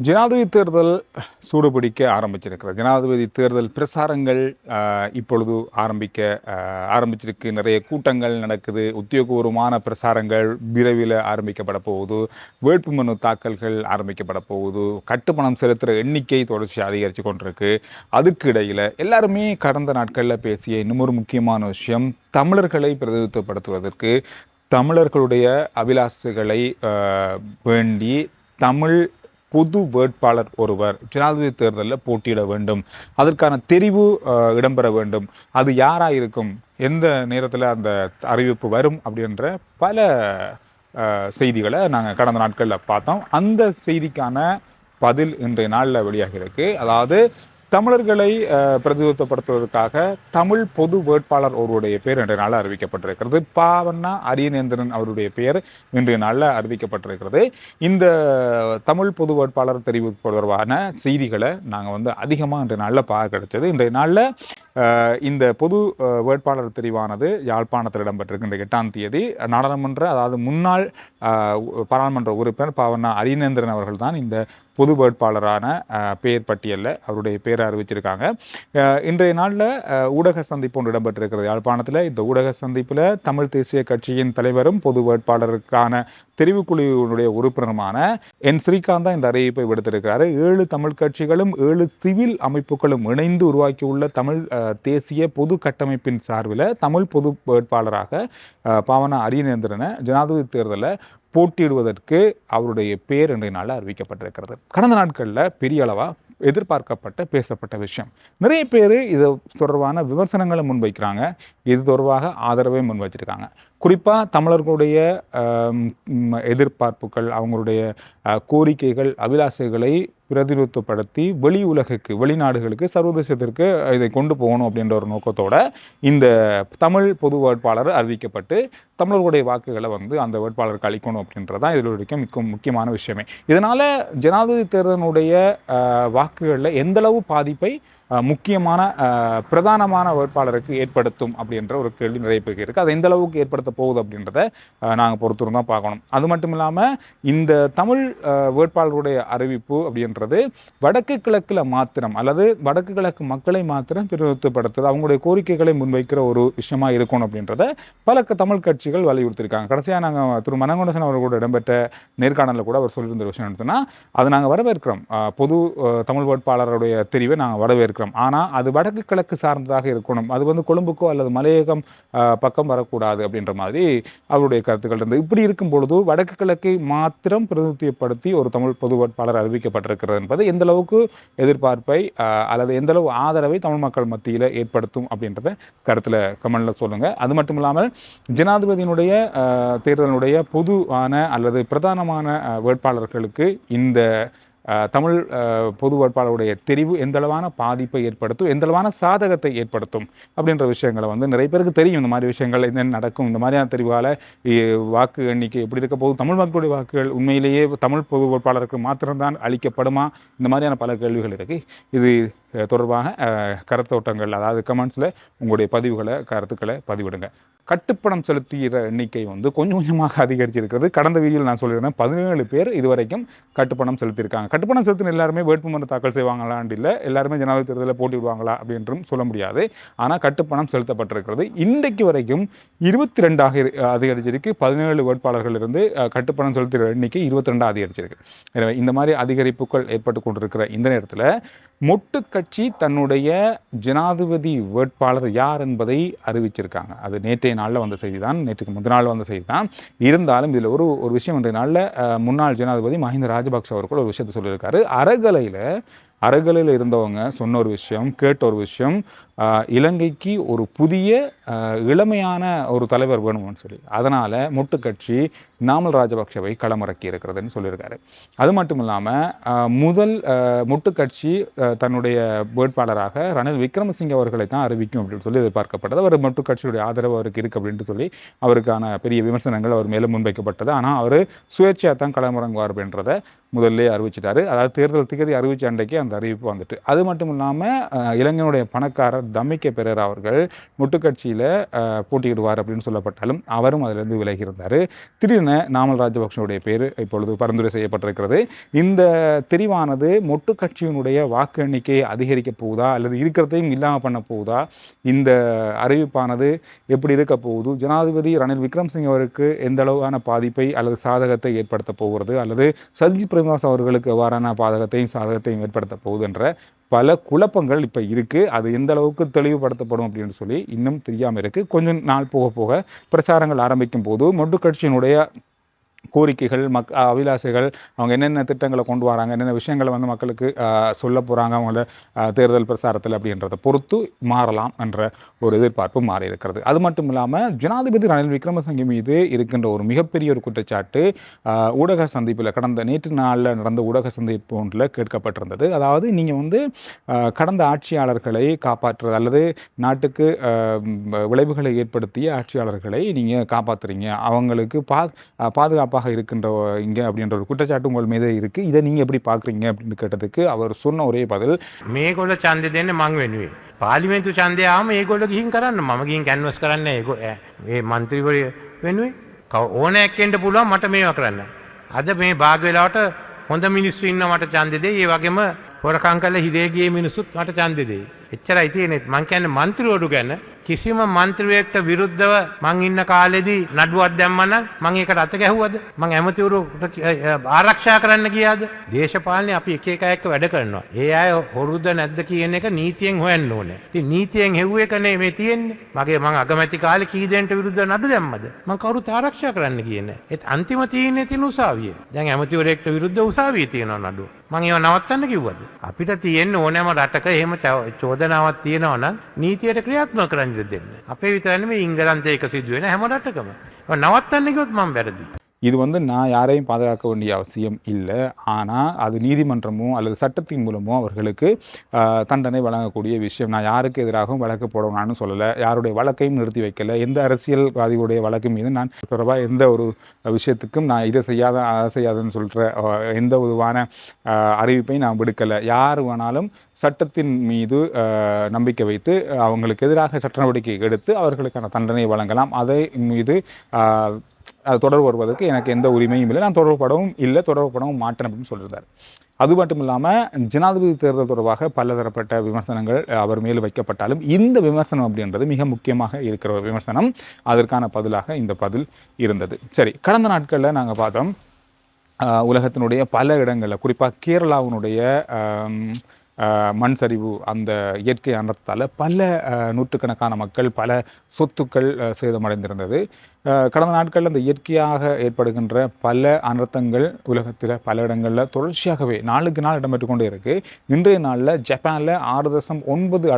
ஜனாதிபதி தேர்தல் சூடுபிடிக்க ஆரம்பிச்சிருக்கிறது. ஜனாதிபதி தேர்தல் பிரசாரங்கள் இப்பொழுது ஆரம்பிச்சிருக்கு. நிறைய கூட்டங்கள் நடக்குது. உத்தியோகபூர்வமான பிரசாரங்கள் விரைவில் ஆரம்பிக்கப்பட போகுது. வேட்புமனு தாக்கல்கள் ஆரம்பிக்கப்பட போகுது. கட்டுப்பணம் செலுத்துகிற எண்ணிக்கை தொடர்ச்சி அதிகரித்து கொண்டிருக்கு. அதுக்கு இடையில் எல்லாருமே கடந்த நாட்களில் பேசிய இன்னும் ஒரு முக்கியமான விஷயம், தமிழர்களை பிரதிநிதித்துவப்படுத்துவதற்கு தமிழர்களுடைய அபிலாஷைகளை வேண்டி தமிழ் பொது வேட்பாளர் ஒருவர் ஜனாதிபதி தேர்தலில் போட்டியிட வேண்டும். அதற்கான தெரிவு இடம்பெற வேண்டும். அது யாராக இருக்கும், எந்த நேரத்தில் அந்த அறிவிப்பு வரும் அப்படின்ற பல செய்திகளை நாங்கள் கடந்த நாட்களில் பார்த்தோம். அந்த செய்திக்கான பதில் இன்றைய நாளில் வெளியாகி இருக்கு. அதாவது தமிழர்களை பிரதிநிதித்துவப்படுத்துவதற்காக தமிழ் பொது வேட்பாளர் ஒருவருடைய பேர் இன்றைய நாளில் அறிவிக்கப்பட்டிருக்கிறது. பாவண்ணா அரியநேந்திரன் அவருடைய பெயர் இன்றைய நாளில் அறிவிக்கப்பட்டிருக்கிறது. இந்த தமிழ் பொது வேட்பாளர் தெரிவு தொடர்பான செய்திகளை நாங்கள் அதிகமாக இன்றைய நாளில் பார்க்க கிடைச்சது. இன்றைய நாளில் இந்த பொது வேட்பாளர் தெரிவானது யாழ்ப்பாணத்தில் இடம்பெற்றிருக்கு. இன்றைய 8ஆம் தேதி நாடாளுமன்ற, அதாவது முன்னாள் பாராளுமன்ற உறுப்பினர் பாவண்ணா அரியநேந்திரன் அவர்கள் தான் இந்த பொது வேட்பாளரான பெயர் பட்டியலில் அவருடைய பேரை அறிவிச்சிருக்காங்க. இன்றைய நாளில் ஊடக சந்திப்பு ஒன்று இடம்பெற்றிருக்கிறது யாழ்ப்பாணத்தில். இந்த ஊடக சந்திப்பில் தமிழ் தேசிய கட்சியின் தலைவரும் பொது வேட்பாளருக்கான தெரிவுக்குழுவினுடைய உறுப்பினருமான என் ஸ்ரீகாந்தா இந்த அறிவிப்பை விடுத்திருக்கிறார். 7 தமிழ் கட்சிகளும் 7 சிவில் அமைப்புகளும் இணைந்து உருவாக்கியுள்ள தமிழ் தேசிய பொது கட்டமைப்பின் சார்பில் தமிழ் பொது வேட்பாளராக பாவண்ணா அரியநேந்திரனை ஜனாதிபதி தேர்தலில் போட்டியிடுவதற்கு அவருடைய பேர் இன்றைய நாளில் அறிவிக்கப்பட்டிருக்கிறது. கடந்த நாட்களில் பெரிய அளவாக எதிர்பார்க்கப்பட்ட பேசப்பட்ட விஷயம். நிறைய பேர் இது தொடர்பான விமர்சனங்களை முன்வைக்கிறாங்க. இது தொடர்பாக ஆதரவை முன்வைச்சிருக்காங்க. குறிப்பாக தமிழர்களுடைய எதிர்பார்ப்புகள், அவங்களுடைய கோரிக்கைகள், அபிலாஷைகளை பிரதிநிதித்துவப்படுத்தி வெளி உலகுக்கு, வெளிநாடுகளுக்கு, சர்வதேசத்திற்கு இதை கொண்டு போகணும் அப்படின்ற ஒரு நோக்கத்தோட இந்த தமிழ் பொது வேட்பாளர் அறிவிக்கப்பட்டு தமிழர்களுடைய வாக்குகளை அந்த வேட்பாளருக்கு அளிக்கணும் அப்படின்றதான் இதில் முக்கியமான விஷயமே. இதனால் ஜனாதிபதி தேர்தலுடைய வாக்குகளில் எந்தளவு பாதிப்பை முக்கியமான பிரதானமான வேட்பாளருக்கு ஏற்படுத்தும் அப்படின்ற ஒரு கேள்வி நிறைய பேருக்கு இருக்குது. அது எந்த அளவுக்கு ஏற்படுத்த போகுது அப்படின்றத நாங்கள் பொறுத்திருந்து தான் பார்க்கணும். அது மட்டும் இல்லாமல் இந்த தமிழ் வேட்பாளருடைய அறிவிப்பு அப்படின்றது வடக்கு கிழக்கில் மாத்திரம், அல்லது வடக்கு கிழக்கு மக்களை மாத்திரம் பிரதிநிதித்துவப்படுத்துறது, அவங்களுடைய கோரிக்கைகளை முன்வைக்கிற ஒரு விஷயமா இருக்கணும் அப்படின்றத பல தமிழ் கட்சிகள் வலியுறுத்தியிருக்காங்க. கடைசியாக நாங்கள் திரு மனோகரன் அவர்களோட இடம்பெற்ற நேர்காணலில் கூட அவர் சொல்லியிருந்த விஷயம் எடுத்தோன்னா, அதை நாங்கள் வரவேற்கிறோம். பொது தமிழ் வேட்பாளருடைய தெரிவை நாங்கள் வரவேற்கிறோம். ஆனால் அது வடக்கு கிழக்கு சார்ந்ததாக இருக்கணும். அது கொழும்புக்கோ அல்லது மலையகம் பக்கம் வரக்கூடாது அப்படின்ற மாதிரி அவருடைய கருத்துக்கள் இருந்தது. இப்படி இருக்கும் பொழுது வடக்கு கிழக்கை மாத்திரம் பிரதிநிதித்துவப்படுத்தி ஒரு தமிழ் பொது வேட்பாளர் அறிவிக்கப்பட்டிருக்கிறது என்பது எந்த அளவுக்கு எதிர்பார்ப்பை அல்லது எந்த அளவு ஆதரவை தமிழ் மக்கள் மத்தியில் ஏற்படுத்தும் அப்படின்றத கருத்தில் கமெண்ட்ல சொல்லுங்க. அது மட்டும் இல்லாமல் ஜனாதிபதியினுடைய தேர்தலினுடைய பொதுவான அல்லது பிரதானமான வேட்பாளர்களுக்கு இந்த தமிழ் பொது வேட்பாளருடைய தெரிவு எந்தளவான பாதிப்பை ஏற்படுத்தும், எந்தளவான சாதகத்தை ஏற்படுத்தும் அப்படின்ற விஷயங்களை நிறைய பேருக்கு தெரியும். இந்த மாதிரி விஷயங்கள் என்ன நடக்கும், இந்த மாதிரியான தெரிவால் வாக்கு எண்ணிக்கை எப்படி இருக்க போது, தமிழ் மக்களுடைய வாக்குகள் உண்மையிலேயே தமிழ் பொது வேட்பாளருக்கு மாத்திரம்தான் அளிக்கப்படுமா, இந்த மாதிரியான பல கேள்விகள் இருக்குது. இது தொடர்பாக கருத்தோட்டங்கள், அதாவது கமெண்ட்ஸில் உங்களுடைய பதிவுகளை, கருத்துக்களை பதிவிடுங்க. கட்டுப்பணம் செலுத்துகிற எண்ணிக்கை கொஞ்சம் கொஞ்சமாக அதிகரிச்சிருக்கிறது. கடந்த வீடியோவில் நான் சொல்லியிருந்தேன் 17 பேர் இதுவரைக்கும் கட்டுப்பணம் செலுத்தியிருக்காங்க. கட்டுப்பணம் செலுத்தின எல்லாருமே வேட்புமனு தாக்கல் செய்வாங்களான்னு இல்லை, எல்லாருமே ஜனாதிபதி தேர்தலில் போட்டிவிடுவாங்களா அப்படின்றும் சொல்ல முடியாது. ஆனால் கட்டுப்பணம் செலுத்தப்பட்டிருக்கிறது. இன்றைக்கு வரைக்கும் 22 அதிகரிச்சிருக்கு. 17 வேட்பாளர்கள் இருந்து கட்டுப்பணம் செலுத்துகிற எண்ணிக்கை 22 அதிகரிச்சிருக்கு. எனவே இந்த மாதிரி அதிகரிப்புகள் ஏற்பட்டு கொண்டிருக்கிற இந்த நேரத்தில் மொட்டு கட்சி தன்னுடைய ஜனாதிபதி வேட்பாளர் யார் என்பதை அறிவிச்சிருக்காங்க. அது நேற்றைய நாளில் வந்த செய்தி தான், நேற்றுக்கு முந்தின நாள் வந்த செய்தி தான். இருந்தாலும் இதில் ஒரு விஷயம் இன்றைய நாளில் முன்னாள் ஜனாதிபதி மஹிந்த ராஜபக்ஷ அவர்கள் ஒரு விஷயத்தை சொல்லியிருக்காரு. அறகலையில் இருந்தவங்க சொன்ன ஒரு விஷயம், கேட்ட ஒரு விஷயம், இலங்கைக்கு ஒரு புதிய இளமையான ஒரு தலைவர் வேணும்னு சொல்லி, அதனால் மொட்டு கட்சி நாமல் ராஜபக்ஷவை களமிறக்கி இருக்கிறதுன்னு சொல்லியிருக்காரு. அது மட்டும் இல்லாமல் முதல் மொட்டு கட்சி தன்னுடைய வேட்பாளராக ரணில் விக்ரமசிங்கே அவர்களை தான் அறிவிக்கும் அப்படின்னு சொல்லி எதிர்பார்க்கப்பட்டது. அவர் மொட்டு கட்சியுடைய ஆதரவு அவருக்கு இருக்குது அப்படின்ட்டு சொல்லி அவருக்கான பெரிய விமர்சனங்கள் அவர் மேலும் முன்வைக்கப்பட்டது. ஆனால் அவர் சுயேட்சையாக தான் களமிறங்குவார் அப்படின்றத முதல்ல அறிவிச்சிட்டாரு. அதாவது தேர்தல் திகதி அறிவிச்ச அன்றைக்கே அந்த அறிவிப்பு வந்துட்டு. அது மட்டும் இல்லாமல் இலங்கையினுடைய பணக்காரர் தம்மிக்க பெரேரா அவர்கள் முட்டுக்கட்சியில் போட்டியிடுவார் அப்படின்னு சொல்லப்பட்டாலும் அவரும் அதிலிருந்து விலகி இருந்தார். திடீர்னு நாமல் ராஜபக்ஷனுடைய பேர் இப்பொழுது பரிந்துரை செய்யப்பட்டிருக்கிறது. இந்த தெரிவானது மொட்டு கட்சியினுடைய வாக்கு எண்ணிக்கையை அதிகரிக்க போகுதா அல்லது இருக்கிறதையும் இல்லாமல் பண்ண போகுதா, இந்த அறிவிப்பானது எப்படி இருக்க போகுது, ஜனாதிபதி ரணில் விக்ரமசிங்க அவருக்கு எந்த அளவான பாதிப்பை அல்லது சாதகத்தை ஏற்படுத்த போகிறது, அல்லது சஜித் பிரேமதாஸ் அவர்களுக்கு எவ்வாறான பாதகத்தையும் சாதகத்தையும் ஏற்படுத்த போகுது என்ற பல குழப்பங்கள் இப்போ இருக்குது. அது எந்த அளவுக்கு தெளிவுபடுத்தப்படும் அப்படின்னு சொல்லி இன்னும் தெரியாமல் இருக்குது. கொஞ்சம் நாள் போக போக பிரச்சாரங்கள் ஆரம்பிக்கும் போது மொட்டு கட்சியினுடைய கோரிக்கைகள் அபிலாஷைகள், அவங்க என்னென்ன திட்டங்களை கொண்டு வராங்க, என்னென்ன விஷயங்களை வந்து மக்களுக்கு சொல்ல போகிறாங்க அவங்கள தேர்தல் பிரச்சாரத்தில் அப்படின்றத பொறுத்து மாறலாம் என்ற ஒரு எதிர்பார்ப்பு மாறி இருக்கிறது. அது மட்டும் இல்லாமல் ஜனாதிபதி ரணில் விக்ரமசிங்கே மீது இருக்கின்ற ஒரு மிகப்பெரிய ஒரு குற்றச்சாட்டு ஊடக சந்திப்பில் நேற்று நாளில் நடந்த ஊடக சந்திப்பு ஒன்றில் கேட்கப்பட்டிருந்தது. அதாவது நீங்கள் வந்து கடந்த ஆட்சியாளர்களை காப்பாற்றுறது அல்லது நாட்டுக்கு விளைவுகளை ஏற்படுத்திய ஆட்சியாளர்களை நீங்கள் காப்பாற்றுறீங்க, அவங்களுக்கு பாதுகாப்பாக இருக்கின்ற இங்கே அப்படின்ற ஒரு குற்றச்சாட்டு உங்கள் மீது இருக்குது. இதை நீங்கள் எப்படி பார்க்குறீங்க அப்படின்னு கேட்டதுக்கு அவர் சொன்ன ஒரே பதில், මේගොල්ල ඡන්දෙ දෙන්නේ මං වෙනුවෙන්. පාර්ලිමේන්තු ඡන්දය ආවම ඒගොල්ලෝ ගිහින් කරන්න. මම ගිහින් කැන්වස් කරන්නේ මේ മന്ത്രിවරු වෙනුවෙන්. ඕනෑක් වෙන්න පුළුවන් මට මේවා කරන්න. අද මේ භාග වෙලාවට හොඳ මිනිස්සු ඉන්න මට ඡන්දෙ දෙයි. ඒ වගේම හොරකම් කරලා හිරේ ගියේ මිනිස්සුත් මට ඡන්දෙ දෙයි. එච්චරයි තියෙන්නේ. මං කියන්නේ മന്ത്രിවරු ගැන කිසිම മന്ത്രിයෙක්ට විරුද්ධව මං ඉන්න කාලෙදී නඩුවක් දැම්මා නම් මං ඒකට අත ගැහුවද? මං ඇමතිවරුන්ට ආරක්ෂා කරන්න ගියාද? දේශපාලනේ අපි එක එක එක්ක වැඩ කරනවා. ඒ අය හොරුද නැද්ද කියන එක නීතියෙන් හොයන්න ඕනේ. ඉතින් නීතියෙන් හෙව්ව එකනේ මේ තියෙන්නේ. මං අගමැති කාලේ කී දෙනෙක්ට විරුද්ධව නඩු දැම්මද? මං කවුරුත් ආරක්ෂා කරන්න කියන්නේ. ඒත් අන්තිම තියෙන්නේ තින උසාවිය. දැන් ඇමතිවරයෙක්ට විරුද්ධව උසාවියේ තියෙනවා නඩුව. මං ඒව නවත්තන්න කිව්වද? අපිට තියෙන්නේ ඕනෑම රටක එහෙම චෝදනාවක් තියෙනවා නම් නීතියට ක්‍රියාත්මක කරන්න දෙන්න. අපේ විතරනේ මේ ඉංගලන්තයේ එක සිදු වෙන හැම රටකම. නවත්තන්න කිව්වොත් මම වැරදි. இது வந்து நான் யாரையும் பாதுகாக்க வேண்டிய அவசியம் இல்லை, ஆனால் அது நீதிமன்றமோ அல்லது சட்டத்தின் மூலமோ அவர்களுக்கு தண்டனை வழங்கக்கூடிய விஷயம். நான் யாருக்கு எதிராகவும் வழக்கு போடணும்னு சொல்லலை, யாருடைய வழக்கையும் நிறுத்தி வைக்கலை, எந்த அரசியல்வாதிகளுடைய வழக்கு மீது நான் தொடர்பாக எந்த ஒரு விஷயத்துக்கும் நான் இதை செய்யாத அதை செய்யாதுன்னு சொல்கிற எந்த விதமான அறிவிப்பையும் நான் விடுக்கலை. யார் வேணாலும் சட்டத்தின் மீது நம்பிக்கை வைத்து அவங்களுக்கு எதிராக சட்ட நடவடிக்கை எடுத்து அவர்களுக்கான தண்டனை வழங்கலாம். அதை மீது அது தொடர்பு வருவதற்கு எனக்கு எந்த உரிமையும் இல்லை, நான் தொடர்புபடவும் மாட்டேன் அப்படின்னு சொல்லியிருந்தார். அது மட்டும் இல்லாமல் ஜனாதிபதி தேர்தல் தொடர்பாக பலதரப்பட்ட விமர்சனங்கள் அவர் மேல் வைக்கப்பட்டாலும் இந்த விமர்சனம் அப்படின்றது மிக முக்கியமாக இருக்கிற ஒரு விமர்சனம். அதற்கான பதிலாக இந்த பதில் இருந்தது. சரி, கடந்த நாட்களில் நாங்கள் பார்த்தோம் உலகத்தினுடைய பல இடங்களில், குறிப்பாக கேரளாவினுடைய மண் சரிவு, அந்த இயற்கை அனர்த்தத்தால் பல நூற்றுக்கணக்கான மக்கள், பல சொத்துக்கள் சேதமடைந்திருந்தது. கடந்த நாட்களில் அந்த இயற்கையாக ஏற்படுகின்ற பல அனர்த்தங்கள் உலகத்தில் பல இடங்களில் தொடர்ச்சியாகவே நாளுக்கு நாள் இடம்பெற்று கொண்டே இருக்குது. இன்றைய நாளில் ஜப்பானில் 6.9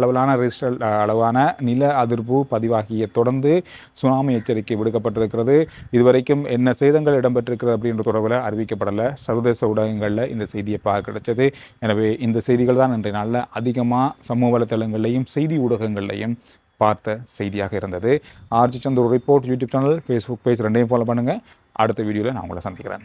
அளவான நில அதிர்வு பதிவாகிய தொடர்ந்து சுனாமி எச்சரிக்கை விடுக்கப்பட்டிருக்கிறது. இதுவரைக்கும் என்ன சேதங்கள் இடம்பெற்றிருக்கிறது அப்படின்ற தொடர்பில் அறிவிக்கப்படலை. சர்வதேச ஊடகங்களில் இந்த செய்தியை பார்க்க கிடைச்சது. எனவே இந்த செய்திகள் தான் இன்றைய நாளில் அதிகமாக சமூக வலைத்தளங்கள்லையும் செய்தி ஊடகங்கள்லையும் பார்த்த செய்தியாக இருந்தது. R G Chandru report YouTube channel, Facebook page ரெண்டையும் ஃபாலோ பண்ணுங்கள். அடுத்த வீடியோவில் நான் உங்களை சந்திக்கிறேன்.